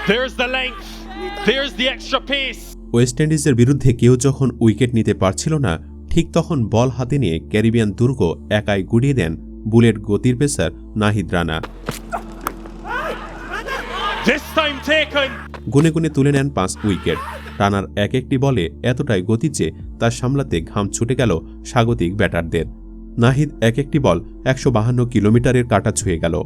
There's the length. There's the extra pace. West ইন্ডিজের বিরুদ্ধে কেউ যখন উইকেট নিতে পারছিল না, ঠিক তখন বল হাতে নিয়ে ক্যারিবিয়ান দুর্গ একাই গুড়িয়ে দেন বুলেট গতির pacer Nahid Rana. This time taken. গুনে গুনে তুলে নেন 5 উইকেট। রানার এক একটি বলে এতটাই গতি যে তার সামলাতে ঘাম ছুটে গেল স্বাগতিক ব্যাটারদের। নাহিদ এক একটি বল 152 কিলোমিটারের কাঁটা ছুঁয়ে গেল।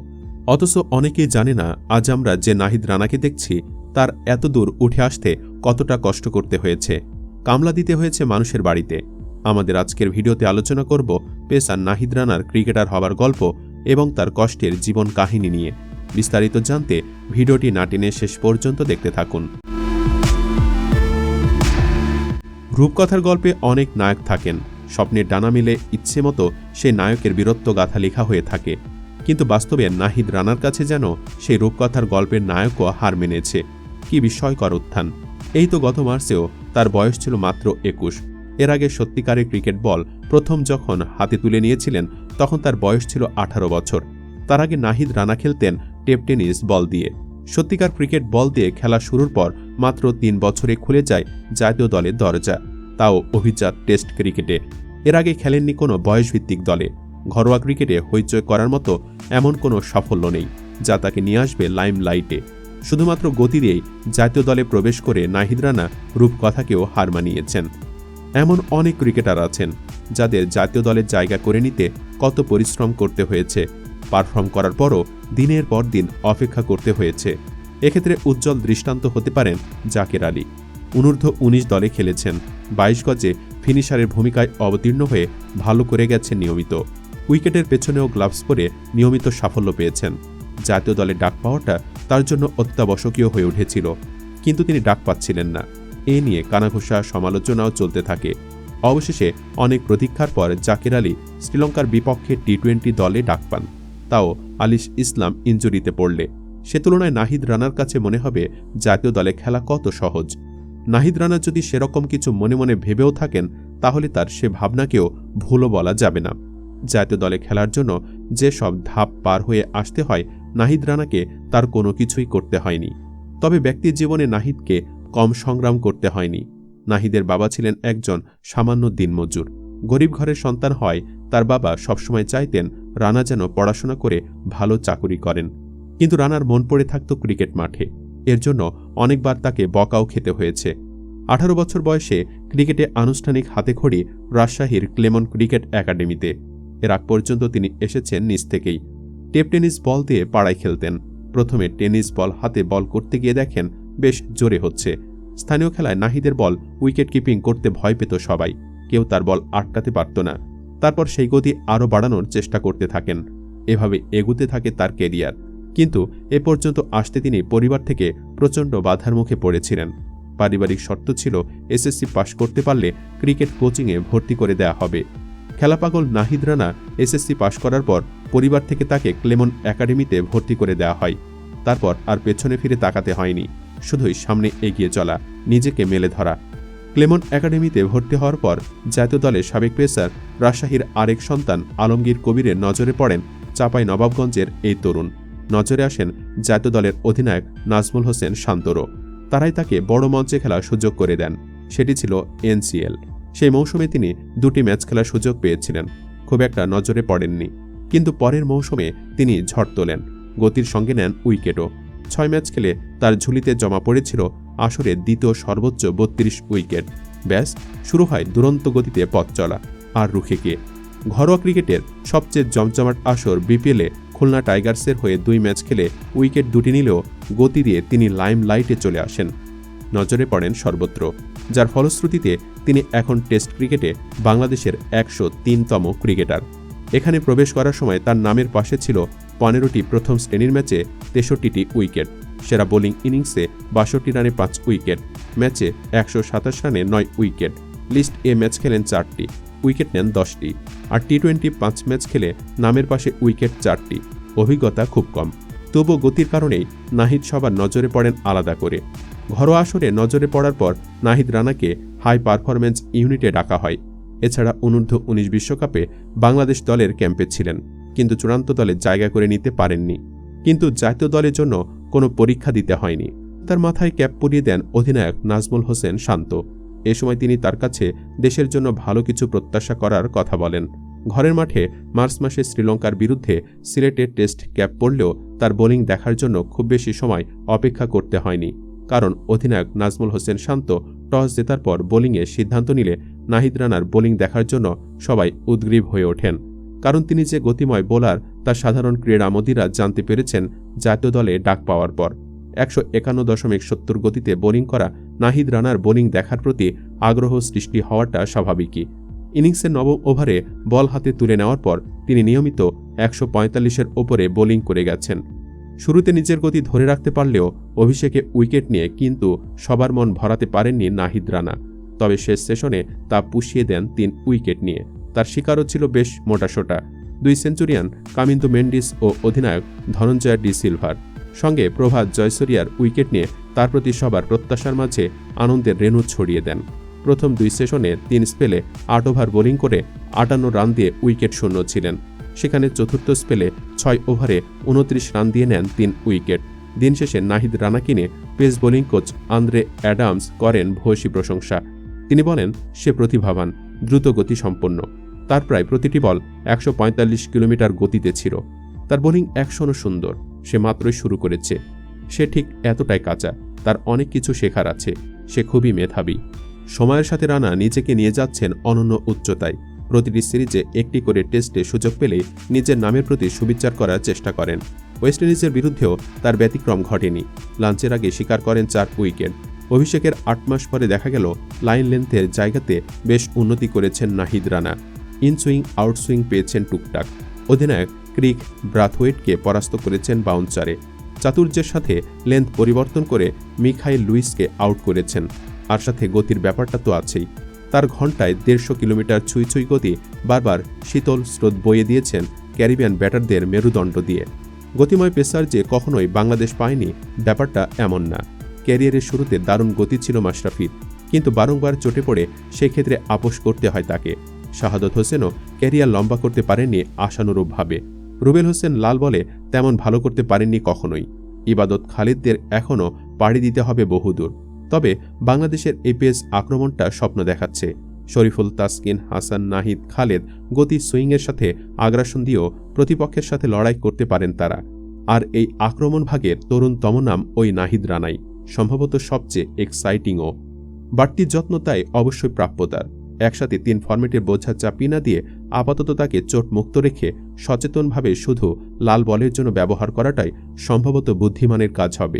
অথচ অনেকেই জানে না আজ আমরা যে নাহিদ রানাকে দেখছি তার এত দূর উঠে আসতে কতটা কষ্ট করতে হয়েছে, কামলা দিতে হয়েছে মানুষের বাড়িতে। আমাদের আজকের ভিডিওতে আলোচনা করব পেসার নাহিদ রানার ক্রিকেটার হবার গল্প এবং তার কষ্টের জীবন কাহিনী নিয়ে। বিস্তারিত জানতে ভিডিওটি না টেনে শেষ পর্যন্ত দেখতে থাকুন। রূপকথার গল্পে অনেক নায়ক থাকেন, স্বপ্নের ডানা মিলে ইচ্ছে মতো সেই নায়কের বীরত্ব গাথা লেখা হয়ে থাকে। কিন্তু বাস্তবে নাহিদ রানার কাছে যেন সেই রূপকথার গল্পের নায়কও হার মেনেছে। কি বিস্ময়কর উত্থান! এই তো গত মার্চেও তার বয়স ছিল মাত্র 21। এর আগে সত্যিকারের ক্রিকেট বল প্রথম যখন হাতে তুলে নিয়েছিলেন তখন তার বয়স ছিল 18 বছর। তার আগে নাহিদ রানা খেলতেন টেপ টেনিস বল দিয়ে। সত্যিকার ক্রিকেট বল দিয়ে খেলা শুরুর পর মাত্র 3 বছরে খুলে যায় জাতীয় দলের দরজা, তাও অভিজাত টেস্ট ক্রিকেটে। এর আগে খেলেননি কোনো বয়সভিত্তিক দলে। ঘরোয়া ক্রিকেটে হইচই করার মতো এমন কোনো সাফল্য নেই যা তাকে নিয়ে আসবে লাইমলাইটে। শুধুমাত্র গতি দিয়েই জাতীয় দলে প্রবেশ করে নাহিদ রানা রূপকথাকেও হার মানিয়েছেন। এমন অনেক ক্রিকেটার আছেন যাদের জাতীয় দলের জায়গা করে নিতে কত পরিশ্রম করতে হয়েছে, পারফর্ম করার পরও দিনের পর দিন অপেক্ষা করতে হয়েছে। এক্ষেত্রে উজ্জ্বল দৃষ্টান্ত হতে পারেন জাকের আলী। অনূর্ধ্ব 19 দলে খেলেছেন, 22 গজে ফিনিশারের ভূমিকায় অবতীর্ণ হয়ে ভালো করে গেছেন নিয়মিত। উইকেটের পেছনেও গ্লাভস পরে নিয়মিত সাফল্য পেয়েছেন। জাতীয় দলে ডাক পাওয়াটা তার জন্য অত্যাবশ্যকীয় হয়ে উঠেছিল, কিন্তু তিনি ডাক পাচ্ছিলেন না। এ নিয়ে কানাঘুষা সমালোচনাও চলতে থাকে। অবশেষে অনেক প্রতীক্ষার পর জাকের আলী শ্রীলঙ্কার বিপক্ষে টি-20 দলে ডাক পান, তাও আলিশ ইসলাম ইনজুরিতে পড়লে। সে তুলনায় নাহিদ রানার কাছে মনে হবে জাতীয় দলে খেলা কত সহজ। নাহিদ রানা যদি সেরকম কিছু মনে মনে ভেবেও থাকেন তাহলে তার সে ভাবনাকেও ভুলও বলা যাবে না। জাতীয় দলে খেলার জন্য যে সব ধাপ পার হয়ে আসতে হয় নাহিদ রানাকে তার কোনো কিছুই করতে হয়নি। তবে ব্যক্তির জীবনে নাহিদকে কম সংগ্রাম করতে হয়নি। নাহিদের বাবা ছিলেন একজন সামান্য দিনমজুর। গরিব ঘরের সন্তান হয় তার বাবা সবসময় চাইতেন রানা যেন পড়াশোনা করে ভালো চাকুরি করেন, কিন্তু রানার মন পড়ে থাকত ক্রিকেট মাঠে। এর জন্য অনেকবার তাকে বকাও খেতে হয়েছে। 18 বছর বয়সে ক্রিকেটে আনুষ্ঠানিক হাতেখড়ি রাজশাহীর ক্লেমন ক্রিকেট একাডেমিতে। এর আগ পর্যন্ত তিনি এসেছেন নিজ থেকেই। টেপ টেনিস বল দিয়ে পাড়ায় খেলতেন। প্রথমে টেনিস বল হাতে বল করতে গিয়ে দেখেন বেশ জোরে হচ্ছে। স্থানীয় খেলায় নাহিদের বল উইকেট কিপিং করতে ভয় পেত সবাই, কেউ তার বল আটকাতে পারত না। তারপর সেই গতি আরও বাড়ানোর চেষ্টা করতে থাকেন। এভাবে এগুতে থাকে তার কেরিয়ার। কিন্তু এ পর্যন্ত আসতে তিনি পরিবার থেকে প্রচণ্ড বাধার মুখে পড়েছিলেন। পারিবারিক শর্ত ছিল এসএসসি পাশ করতে পারলে ক্রিকেট কোচিংয়ে ভর্তি করে দেয়া হবে। খেলাপাগল নাহিদ রানা এসএসসি পাশ করার পর পরিবার থেকে তাকে ক্লেমন একাডেমিতে ভর্তি করে দেওয়া হয়। তারপর আর পেছনে ফিরে তাকাতে হয়নি, শুধুই সামনে এগিয়ে চলা, নিজেকে মেলে ধরা। ক্লেমন একাডেমিতে ভর্তি হওয়ার পর জাতীয় দলের সাবেক পেসার রাজশাহীর আরেক সন্তান আলমগীর কবিরের নজরে পড়েন চাঁপাই নবাবগঞ্জের এই তরুণ। নজরে আসেন জাতীয় দলের অধিনায়ক নাজমুল হোসেন শান্তরও। তারাই তাকে বড় মঞ্চে খেলার সুযোগ করে দেন। সেটি ছিল এনসিএল। সেই মৌসুমে তিনি 2টি ম্যাচ খেলার সুযোগ পেয়েছিলেন, খুব একটা নজরে পড়েননি। কিন্তু পরের মৌসুমে তিনি ঝড় তোলেন, গতির সঙ্গে নেন উইকেটও। 6 ম্যাচ খেলে তার ঝুলিতে জমা পড়েছিল আসরে দ্বিতীয় সর্বোচ্চ 32 উইকেট। ব্যাস, শুরু হয় দুরন্ত গতিতে পথ চলা। আর রুখে কে? ঘরোয়া ক্রিকেটের সবচেয়ে জমজমাট আসর বিপিএলে খুলনা টাইগার্সের হয়ে 2 ম্যাচ খেলে উইকেট 2টি নিলেও গতি দিয়ে তিনি লাইমলাইটে চলে আসেন, নজরে পড়েন সর্বত্র। যার ফলশ্রুতিতে তিনি এখন টেস্ট ক্রিকেটে বাংলাদেশের 103তম ক্রিকেটার। এখানে প্রবেশ করার সময় তার নামের পাশে ছিল 15টি প্রথম শ্রেণীর ম্যাচে 63টি উইকেট, সেরা বোলিং ইনিংসে 62 রানে 5 উইকেট, ম্যাচে 127 রানে 9 উইকেট। লিস্ট এ ম্যাচ খেলেন 4টি, উইকেট নেন 10টি। আর টি-20 5 ম্যাচ খেলে নামের পাশে উইকেট 4টি। অভিজ্ঞতা খুব কম, তবুও গতির কারণেই নাহিদ সবার নজরে পড়েন আলাদা করে। ঘরোয়া আসরে নজরে পড়ার পর নাহিদ রানাকে হাই পারফরম্যান্স ইউনিটে ডাকা হয়। এছাড়া অনূর্ধ্ব 19 বিশ্বকাপে বাংলাদেশ দলের ক্যাম্পে ছিলেন, কিন্তু চূড়ান্ত দলে জায়গা করে নিতে পারেননি। কিন্তু জাতীয় দলের জন্য কোনো পরীক্ষা দিতে হয়নি, তার মাথায় ক্যাপ পরিয়ে দেন অধিনায়ক নাজমুল হোসেন শান্ত। এ সময় তিনি তার কাছে দেশের জন্য ভালো কিছু প্রত্যাশা করার কথা বলেন। ঘরের মাঠে মার্চ মাসে শ্রীলঙ্কার বিরুদ্ধে সিলেটে টেস্ট ক্যাপ পড়লেও তার বোলিং দেখার জন্য খুব বেশি সময় অপেক্ষা করতে হয়নি, কারণ অধিনায়ক নাজমুল হোসেন শান্ত টস জেতার পর বোলিংয়ে সিদ্ধান্ত নিলে নাহিদ রানার বোলিং দেখার জন্য সবাই উদ্গ্রীব হয়ে ওঠেন। কারণ তিনি যে গতিময় বোলার তা সাধারণ ক্রীড়ামোদীরা জানতে পেরেছেন জাতীয় দলে ডাক পাওয়ার পর। 151.70 গতিতে বোলিং করা নাহিদ রানার বোলিং দেখার প্রতি আগ্রহ সৃষ্টি হওয়াটা স্বাভাবিকই। ইনিংসের নবম ওভারে বল হাতে তুলে নেওয়ার পর তিনি নিয়মিত 145-এর ওপরে বোলিং করে গেছেন। শুরুতে নিজের গতি ধরে রাখতে পারলেও অভিষেকে উইকেট নিয়ে কিন্তু সবার মন ভরাতে পারেননি নাহিদ রানা। তবে শেষ সেশনে তা পুষিয়ে দেন 3 উইকেট নিয়ে। তার শিকারও ছিল বেশ মোটাসোটা 2 সেঞ্চুরিয়ান কামিন্দু মেন্ডিস ও অধিনায়ক ধনঞ্জয় ডি সিলভার। সঙ্গে প্রভাত জয়সূরিয়ার উইকেট নিয়ে তার প্রতি সবার প্রত্যাশার মাঝে আনন্দের রেণু ছড়িয়ে দেন। প্রথম 2 সেশনে 3 স্পেলে 8 ওভার বোলিং করে 58 রান দিয়ে উইকেট শূন্য ছিলেন। সেখানে চতুর্থ স্পেলে 6 ওভারে 29 রান দিয়ে নেন 3 উইকেট। দিন শেষে নাহিদ রানাকে নিয়ে pace bowling coach Andre Adams করেন ভূয়সী প্রশংসা। তিনি বলেন, সে প্রতিভাবান, দ্রুত গতি সম্পন্ন। তার প্রায় প্রতিটি বল 145 কিলোমিটার গতিতে ছিল। তার বোলিং অ্যাকশনও সুন্দর। সে মাত্রই শুরু করেছে। সে ঠিক এতটাই কাঁচা। তার অনেক কিছু শেখার আছে। সে খুবই মেধাবী। সময়ের সাথে রানা নিজেকে নিয়ে যাচ্ছেন অনন্য উচ্চতায়। প্রতিটি সিরিজে একটি করে টেস্টে সুযোগ পেলেই নিজের নামের প্রতি সুবিচার করার চেষ্টা করেন। ওয়েস্ট ইন্ডিজের বিরুদ্ধেও তার ব্যতিক্রম ঘটেনি। লাঞ্চের আগে শিকার করেন 4 উইকেট। অভিষেকের 8 মাস পরে দেখা গেল লাইন লেন্থের জায়গাতে বেশ উন্নতি করেছেন নাহিদ রানা। ইনসুইং আউটসুইং পেয়েছেন টুকটাক। অধিনায়ক ক্রিক ব্রাথওয়েটকে পরাস্ত করেছেন বাউন্সারে। চাতুর্যের সাথে লেন্থ পরিবর্তন করে মিখাইল লুইসকে আউট করেছেন। আর সাথে গতির ব্যাপারটা তো আছেই। তার ঘণ্টায় 150 কিলোমিটার ছুঁই ছুঁই গতি বারবার শীতল স্রোত বয়ে দিয়েছেন ক্যারিবিয়ান ব্যাটারদের মেরুদণ্ড দিয়ে। গতিময় পেসার যে কখনোই বাংলাদেশ পায়নি ব্যাপারটা এমন না। ক্যারিয়ারের শুরুতে দারুণ গতি ছিল মাশরাফির, কিন্তু বারংবার চটে পড়ে সেক্ষেত্রে আপোষ করতে হয় তাকে। শাহাদত হোসেনও ক্যারিয়ার লম্বা করতে পারেননি আশানুরূপভাবে। রুবেল হোসেন লাল বলে তেমন ভালো করতে পারেননি কখনোই। ইবাদত খালিদদের এখনও পাড়ি দিতে হবে বহুদূর। তবে বাংলাদেশের এই পেস আক্রমণটা স্বপ্ন দেখাচ্ছে। শরীফুল, তাসকিন, হাসান, নাহিদ, খালেদ গতি সুইংয়ের সাথে আগ্রাসন দিয়েও প্রতিপক্ষের সাথে লড়াই করতে পারেন তারা। আর এই আক্রমণ ভাগের তরুণতম নাম ওই নাহিদ রানাই, সম্ভবত সবচেয়ে এক্সাইটিংও। বাড়তি যত্ন তাই অবশ্যই প্রাপ্যতার। একসাথে 3 ফরম্যাটের বোঝা চাপিয়ে না দিয়ে আপাতত তাকে চোট মুক্ত রেখে সচেতনভাবে শুধু লাল বলের জন্য ব্যবহার করাটাই সম্ভবত বুদ্ধিমানের কাজ হবে।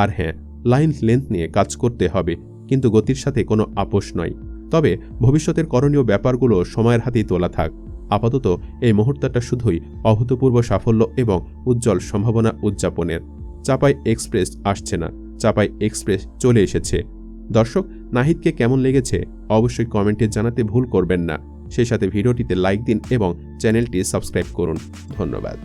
আর হ্যাঁ, লাইন লেন্থ নিয়ে কাজ করতে হবে, কিন্তু গতির সাথে কোনো আপোষ নয়। তবে ভবিষ্যতের করণীয় ব্যাপারগুলো সময়ের হাতেই তোলা থাক। আপাতত এই মুহূর্তটা শুধুই অভূতপূর্ব সাফল্য এবং উজ্জ্বল সম্ভাবনা উদযাপনের। চাপাই এক্সপ্রেস আসছে না, চাপাই এক্সপ্রেস চলে এসেছে। দর্শক, নাহিদকে কেমন লেগেছে অবশ্যই কমেন্টে জানাতে ভুল করবেন না। সেই সাথে ভিডিওটিতে লাইক দিন এবং চ্যানেলটি সাবস্ক্রাইব করুন। ধন্যবাদ।